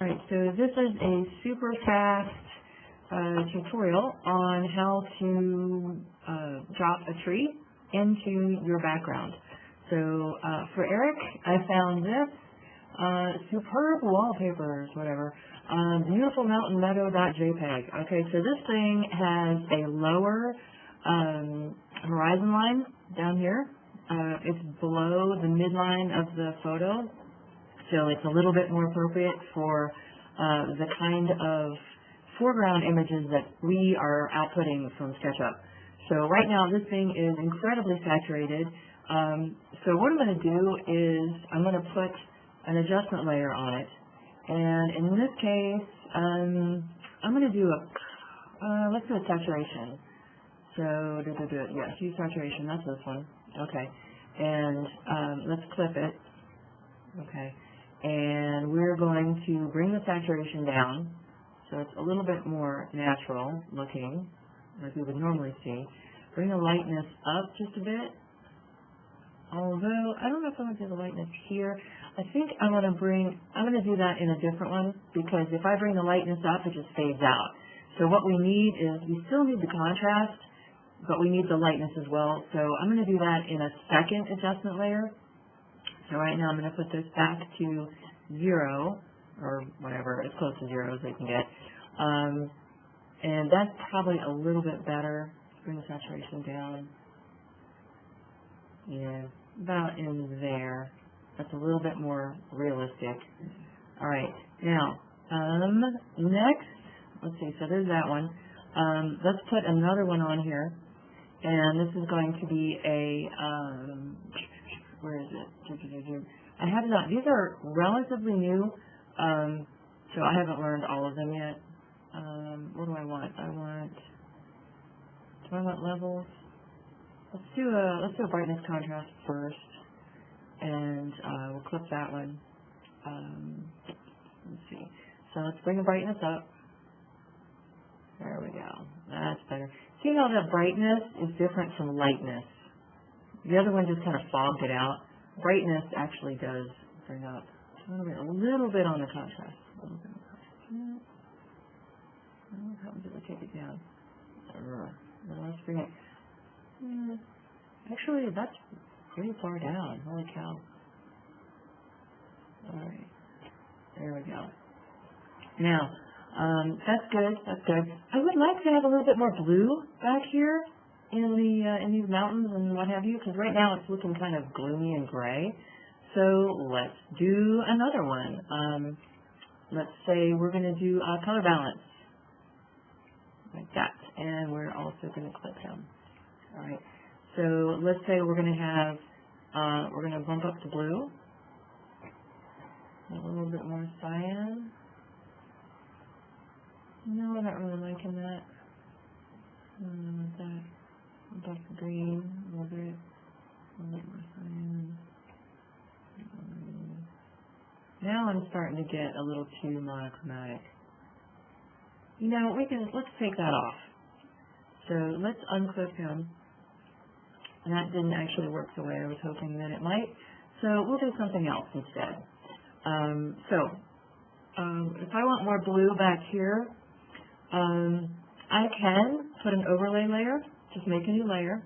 Alright, so this is a super fast tutorial on how to drop a tree into your background. So for Eric, I found this superb wallpapers, whatever, beautiful mountain meadow.jpg. Okay, so this thing has a lower horizon line down here. It's below the midline of the photo. So it's a little bit more appropriate for the kind of foreground images that we are outputting from SketchUp. So right now this thing is incredibly saturated. So what I'm going to do is I'm going to put an adjustment layer on it. And in this case, I'm going to do let's do a saturation. So, yes, use saturation, that's this one. Okay. And let's clip it. Okay. And we're going to bring the saturation down so it's a little bit more natural looking, like we would normally see. Bring the lightness up just a bit. Although, I don't know if I'm going to do the lightness here. I think I'm going to do that in a different one, because if I bring the lightness up, it just fades out. So what we need is, we still need the contrast, but we need the lightness as well. So I'm going to do that in a second adjustment layer. So right now I'm going to put this back to 0, or whatever, as close to 0 as I can get. And that's probably a little bit better. Bring the saturation down. Yeah, about in there. That's a little bit more realistic. All right, now, next, let's see, so there's that one. Let's put another one on here. And this is going to be a, where is it? I have not, these are relatively new, so I haven't learned all of them yet. What do I want? Do I want levels? Let's do a brightness contrast first, and we'll clip that one. Let's see. So let's bring the brightness up. There we go. That's better. See how that brightness is different from lightness? The other one just kind of fogged it out. Brightness actually does bring up a little bit on the contrast. What happens if I take it down? Let's bring it. Actually, that's pretty far down. Holy cow. Alright. There we go. Now, that's good. That's good. I would like to have a little bit more blue back here in these mountains and what have you, because right now it's looking kind of gloomy and gray. So let's do another one. Let's say we're going to do color balance, like that, and we're also going to clip him. All right. So let's say we're going to have we're going to bump up the blue, a little bit more cyan. No, I'm not really liking that. Bump up the green a little bit more cyan. Now I'm starting to get a little too monochromatic. You know, let's take that off. So let's unclip him. And that didn't actually work the way I was hoping that it might. So we'll do something else instead. If I want more blue back here, I can put an overlay layer. Just make a new layer.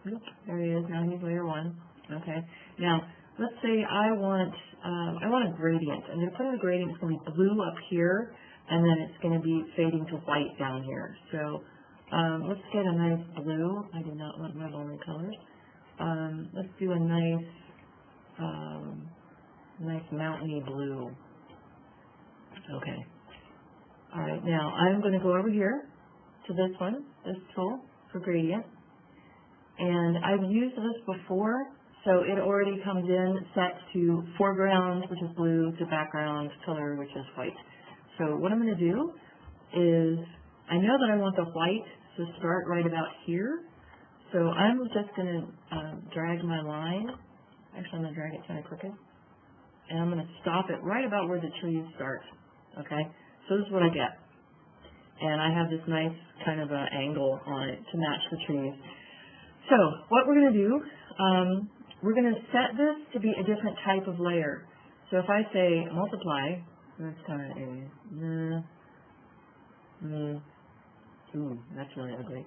Oop, there he is. Now he's layer 1. Okay. Now, let's say I want a gradient. I'm going to put in a gradient. It's going to be blue up here, and then it's going to be fading to white down here. So let's get a nice blue. I do not want my only colors. Let's do a nice mountainy blue. Okay. All right. Now I'm going to go over here to this one, this tool for gradient, and I've used this before. So it already comes in set to foreground, which is blue, to background color, which is white. So what I'm going to do is, I know that I want the white to start right about here. So I'm just going to drag my line. Actually, I'm going to drag it kind of crooked. And I'm going to stop it right about where the trees start. Okay? So this is what I get. And I have this nice kind of angle on it to match the trees. So what we're going to do, we're going to set this to be a different type of layer. So if I say multiply, Let's try ooh, that's really ugly.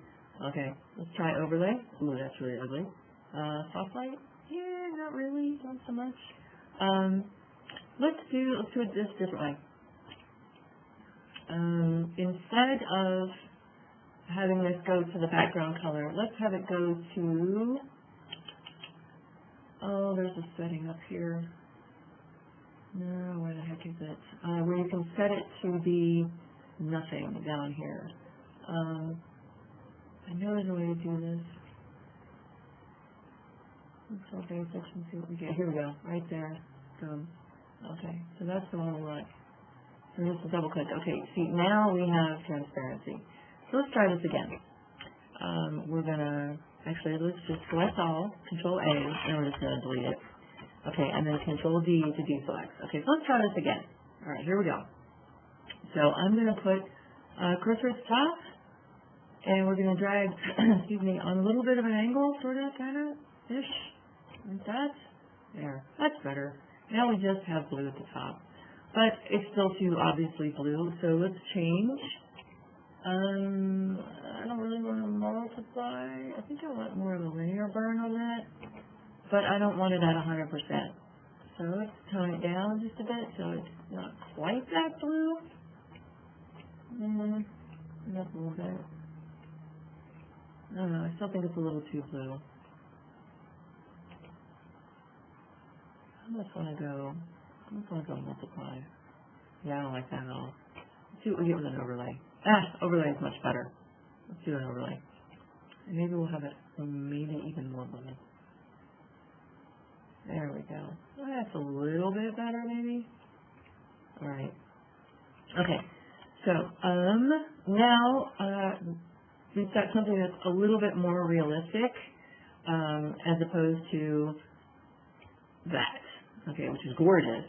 Okay, let's try overlay. Ooh, that's really ugly. Soft light? Yeah, not really, not so much. Let's do it this different way. Instead of having this go to the background color, let's have it go to, oh, there's a setting up here. No, where the heck is it? Where you can set it to be nothing down here. I know there's a way to do this. Let's go basics and see what we get. Here we go, right there. Boom. Okay, so that's the one we want. So just a double click. Okay, see, now we have transparency. So let's try this again. We're gonna, actually, let's just select all, Control A, and we're just gonna delete it. Okay, and then Control D to deselect. Okay, so let's try this again. All right, here we go. So I'm gonna put cursor at the top, and we're gonna drag, excuse me, on a little bit of an angle, sort of, kind of, ish, like that. There, that's better. Now we just have blue at the top, but it's still too obviously blue. So let's change. I don't really want to multiply. I think I want more of a linear burn on that, but I don't want it at 100%. So let's tone it down just a bit so it's not quite that blue. Just a little bit. I don't know, I still think it's a little too blue. I just want to go multiply. Yeah, I don't like that at all. Let's see what we get with an overlay. Overlay is much better. Let's do an overlay. And maybe we'll have it maybe even more blue. There we go. Well, that's a little bit better maybe. Alright. Okay. So, now, we've got something that's a little bit more realistic, as opposed to that. Okay, which is gorgeous,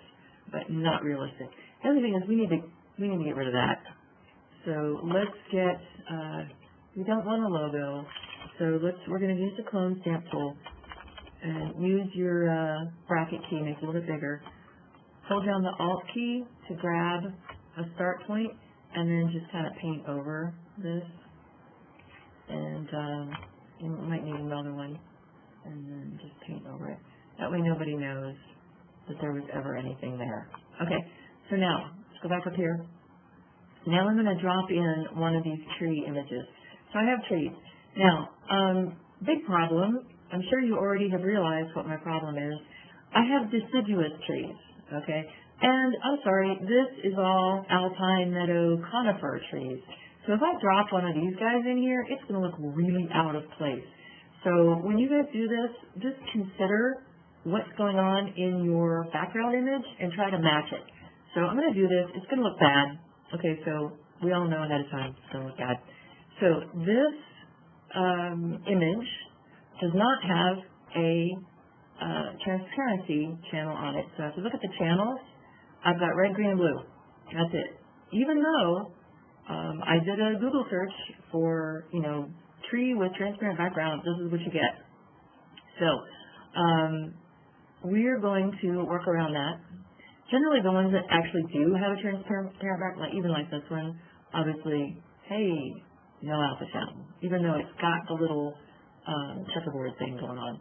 but not realistic. The other thing is we need to get rid of that. So let's get, we don't want a logo, so we're going to use the clone stamp tool and use your bracket key, make it a little bit bigger. Hold down the Alt key to grab a start point, and then just kind of paint over this. And you might need another one, and then just paint over it. That way nobody knows that there was ever anything there. Okay, so now, let's go back up here. Now I'm going to drop in one of these tree images. So I have trees. Now, big problem, I'm sure you already have realized what my problem is. I have deciduous trees, okay? And I'm sorry, this is all alpine meadow conifer trees. So if I drop one of these guys in here, it's going to look really out of place. So when you guys do this, just consider what's going on in your background image and try to match it. So I'm going to do this. It's going to look bad. Okay, so we all know ahead of time it's going to look bad. So this image does not have a transparency channel on it. So if you look at the channels, I've got red, green, and blue. That's it. Even though I did a Google search for, tree with transparent background, this is what you get. So we're going to work around that. Generally, the ones that actually do have a transparent background, like even like this one, obviously, hey, no alpha channel, even though it's got the little checkerboard thing going on.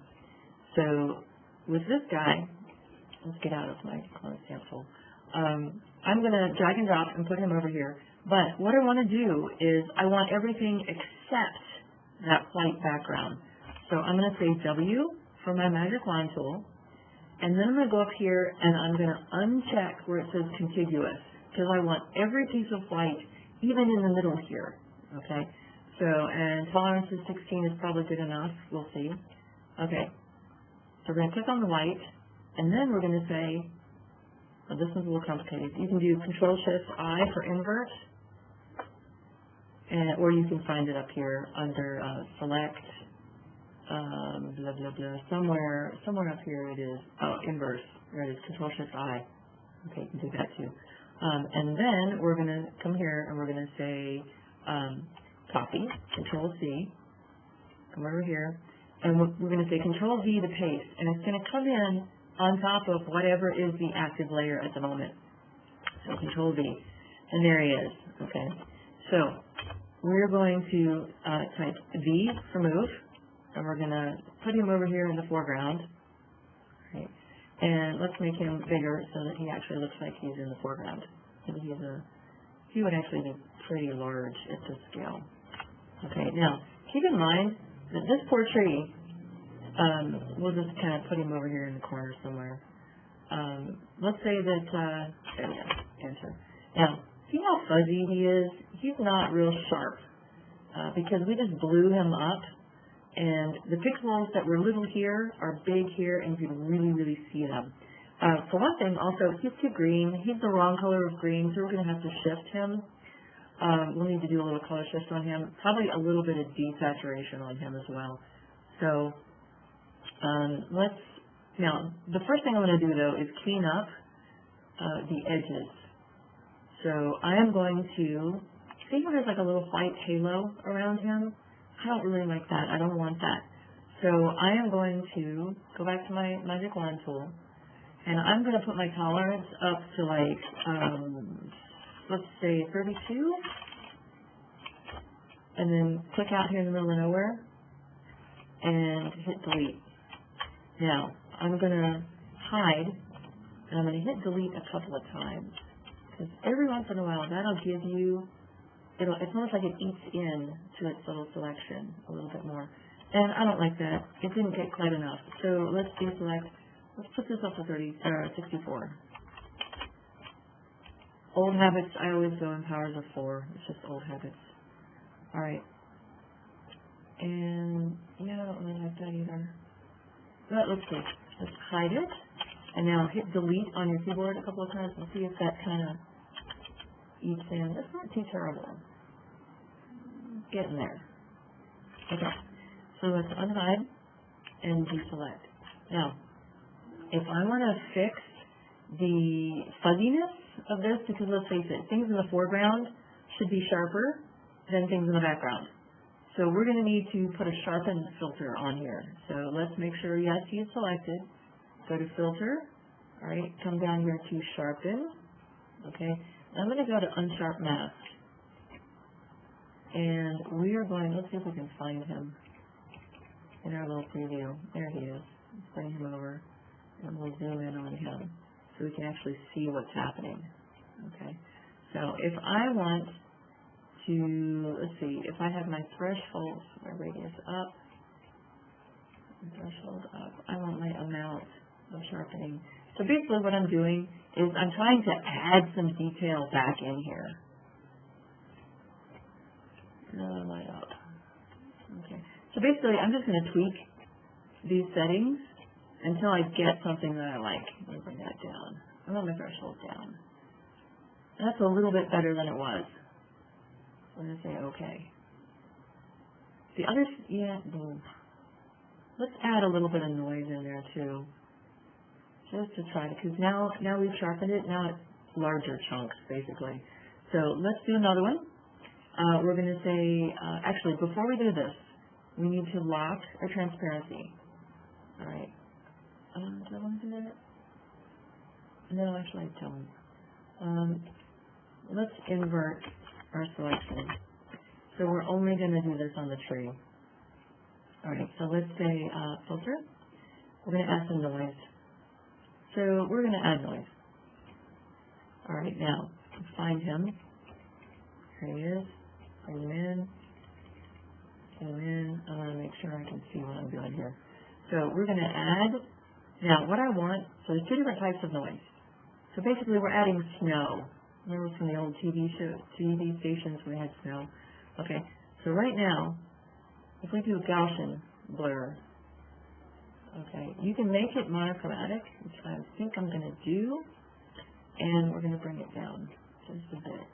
So with this guy, let's get out of my clone stamp tool. I'm going to drag and drop and put him over here. But what I want to do is I want everything except that white background. So I'm going to say W for my magic wand tool. And then I'm going to go up here and I'm going to uncheck where it says contiguous, because I want every piece of white, even in the middle here. Okay? So, and tolerance is 16 is probably good enough. We'll see. Okay. So we're going to click on the white, and then we're going to say, well, this one's a little complicated. You can do Control-Shift-I for invert, or you can find it up here under Select, blah, blah, blah. Somewhere up here it is, inverse. There it is, Control-Shift-I. Okay, you can do that too. And then we're going to come here and we're going to say copy, Control-C, come over here, and we're going to say Control-V to paste, and it's going to come in on top of whatever is the active layer at the moment. So Control V, and there he is. Okay, so we're going to type V for move, and we're going to put him over here in the foreground. Right. And let's make him bigger so that he actually looks like he's in the foreground. And he would actually be pretty large at this scale. Okay, now keep in mind that this poor tree, we'll just kind of put him over here in the corner somewhere. Let's say that, there we go, enter. Now, see how fuzzy he is? He's not real sharp because we just blew him up, and the pixels that were little here are big here, and you can really, really see them. For one thing, also, he's too green. He's the wrong color of green, so we're going to have to shift him. We'll need to do a little color shift on him, probably a little bit of desaturation on him as well. So now, the first thing I'm going to do, though, is clean up the edges. So I am going to, see how there's like a little white halo around him? I don't really like that. I don't want that. So I am going to go back to my magic wand tool, and I'm going to put my tolerance up to like, let's say 32, and then click out here in the middle of nowhere, and hit delete. Now, I'm going to hide, and I'm going to hit delete a couple of times, because every once in a while, that'll give you, it's almost like it eats in to its little selection a little bit more. And I don't like that. It didn't get quite enough. So let's deselect. Let's put this up to 64. Old habits, I always go in powers of 4. It's just old habits. All right. And, yeah, I don't really like that either. But let's see. Let's hide it. And now hit delete on your keyboard a couple of times and see if that kind of eats in. That's not too terrible. Getting there. Okay. So let's unhide and deselect. Now, if I want to fix the fuzziness of this, because let's face it, things in the foreground should be sharper than things in the background. So we're going to need to put a sharpen filter on here. So let's make sure, yes, he is selected. Go to filter. All right, come down here to sharpen. Okay, I'm going to go to unsharp mask. And we are going, let's see if we can find him in our little preview. There he is. Let's bring him over, and we'll zoom in on him so we can actually see what's happening. Okay, so if I want to, let's see, if I have my threshold, my radius up, threshold up, I want my amount of sharpening. So basically what I'm doing is I'm trying to add some detail back in here. No, light up. Okay. So basically I'm just going to tweak these settings until I get something that I like. Let me bring that down. I want my threshold down. That's a little bit better than it was. I'm going to say OK. The other, yeah, let's add a little bit of noise in there too. Just to try to, because now we've sharpened it, now it's larger chunks basically. So let's do another one. We're going to say, actually before we do this, we need to lock our transparency. All right. Do I want to do that? No, actually I don't. Let's invert our selection. So we're only going to do this on the tree. All right, so let's say filter. We're going to add some noise. So we're going to add noise. All right, now find him. Here he is. Bring him in. Zoom in. I want to make sure I can see what I'm doing here. So we're going to add. Now, what I want, so there's two different types of noise. So basically, we're adding snow. Remember from the old TV stations we had snow? Okay, so right now, if we do Gaussian blur, okay, you can make it monochromatic, which I think I'm going to do, and we're going to bring it down just a bit.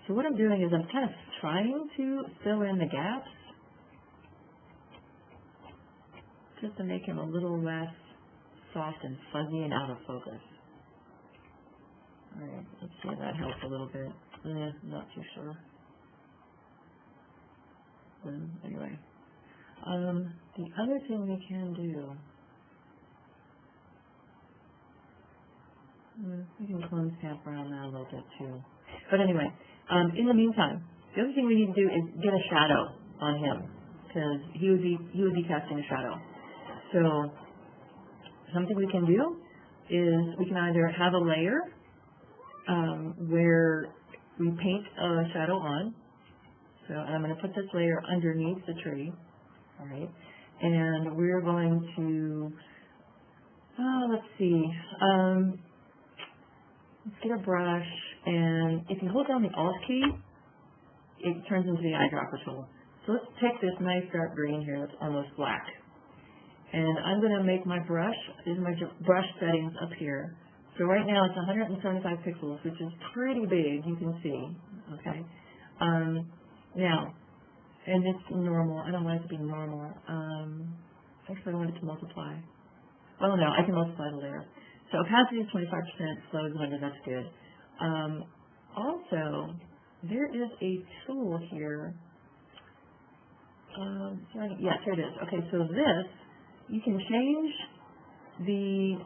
So what I'm doing is I'm kind of trying to fill in the gaps, just to make him a little less soft and fuzzy and out of focus. All right, let's see if that helps a little bit. Not too sure. Anyway, the other thing we can do, We can clone stamp around that a little bit too. But anyway, in the meantime, the other thing we need to do is get a shadow on him, because he would be casting a shadow. So something we can do is we can either have a layer where we paint a shadow on. So I'm going to put this layer underneath the tree, all right? And we're going to, let's see, let's get a brush, and if you hold down the Alt key, it turns into the eyedropper tool. So let's take this nice dark green here that's almost black. And I'm going to make my brush, these are my brush settings up here. So right now it's 175 pixels, which is pretty big, you can see, okay? Now, and it's normal. I don't want it to be normal. Actually, I want it to multiply. Well, no, I can multiply the layer. So opacity is 25%, flow is 100, that's good. Also, there is a tool here. Yes, here it is. Okay, so this, you can change the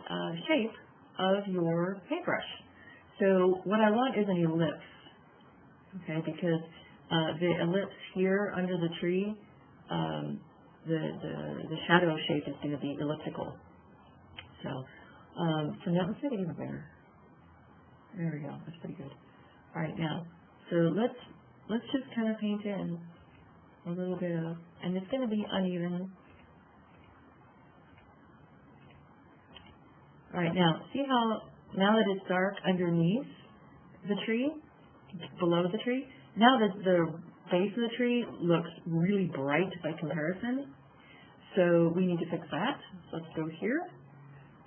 shape of your paintbrush. So what I want is an ellipse, okay, because the ellipse here under the tree, the shadow shape is going to be elliptical. So now let's make it even better. There we go. That's pretty good. All right, now, so let's just kind of paint in a little bit of, and it's going to be uneven. All right, now, see how now that it's dark underneath the tree, below the tree, now that the base of the tree looks really bright by comparison, so we need to fix that. So let's go here,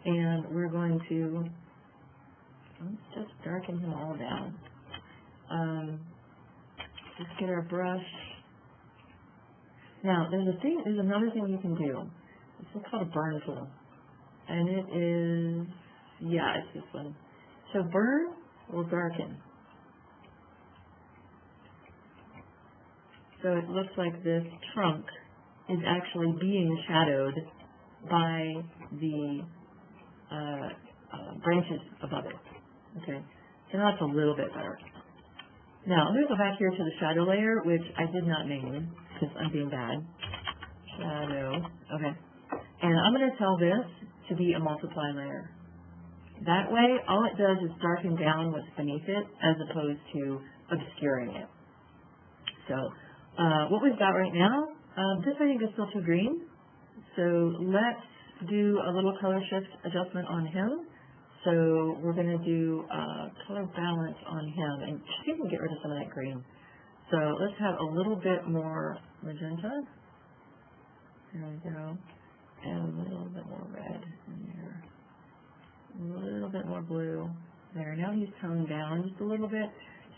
and we're going to, let's just darken him all down. Let's get our brush. Now, there's another thing you can do. It's called a burn tool. And it is, yeah, it's this one. So burn will darken. So it looks like this trunk is actually being shadowed by the branches above it. Okay, so now it's a little bit better. Now, I'm going to go back here to the shadow layer, which I did not name because I'm being bad. Shadow, okay. And I'm going to tell this to be a multiply layer. That way, all it does is darken down what's beneath it as opposed to obscuring it. So, what we've got right now, this I think is still too green. So let's do a little color shift adjustment on him. So we're going to do color balance on him and see if we can get rid of some of that green. So let's have a little bit more magenta. There we go. And a little bit more red in there. A little bit more blue there. Now he's toned down just a little bit.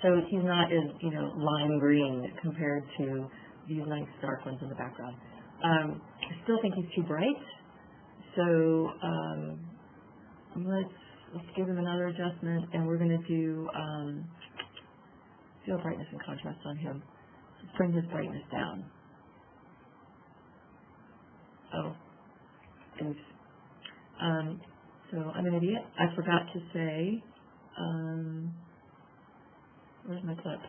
So he's not as, lime green compared to these nice dark ones in the background. I still think he's too bright. So let's give him another adjustment, and we're going to do field brightness and contrast on him. Let's bring his brightness down. Oh, oops. So I'm an idiot. I forgot to say, where's my clip?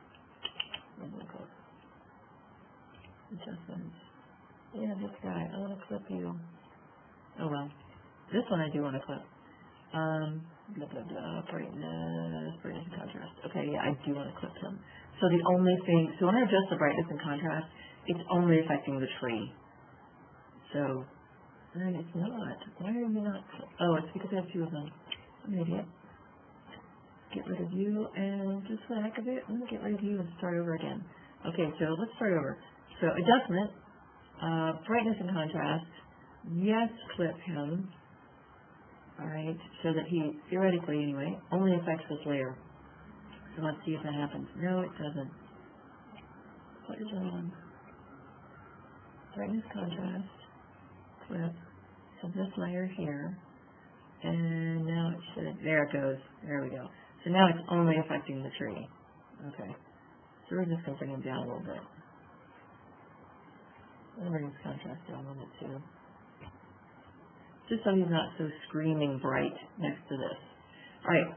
Where's my clip? Adjustments. Yeah, this guy. I want to clip you. Oh well. This one I do want to clip. Blah, blah, blah, brightness and contrast. Okay, yeah, I do want to clip him. So the only thing, so when I adjust the brightness and contrast, it's only affecting the tree. So, and it's not. Why are you not? Oh, it's because I have two of them. I'm an idiot. Get rid of you, and just for the heck of it, I'm going to get rid of you and start over again. Okay, so let's start over. So adjustment, brightness and contrast. Yes, clip him. All right, so that he, theoretically anyway, only affects this layer. So let's see if that happens. No, it doesn't. What is wrong? Brightness, contrast, clip. So this layer here, and now it should, there it goes. There we go. So now it's only affecting the tree. Okay, so we're just going to bring him down a little bit. I'm going to bring his contrast down a little bit too. Just so he's not so screaming bright next to this. All right.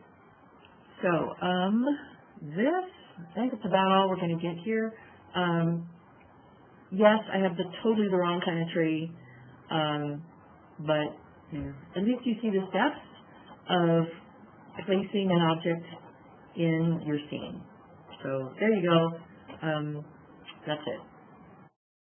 So, I think it's about all we're going to get here. Yes, I have totally the wrong kind of tree, but at least you see the steps of placing an object in your scene. So there you go. That's it.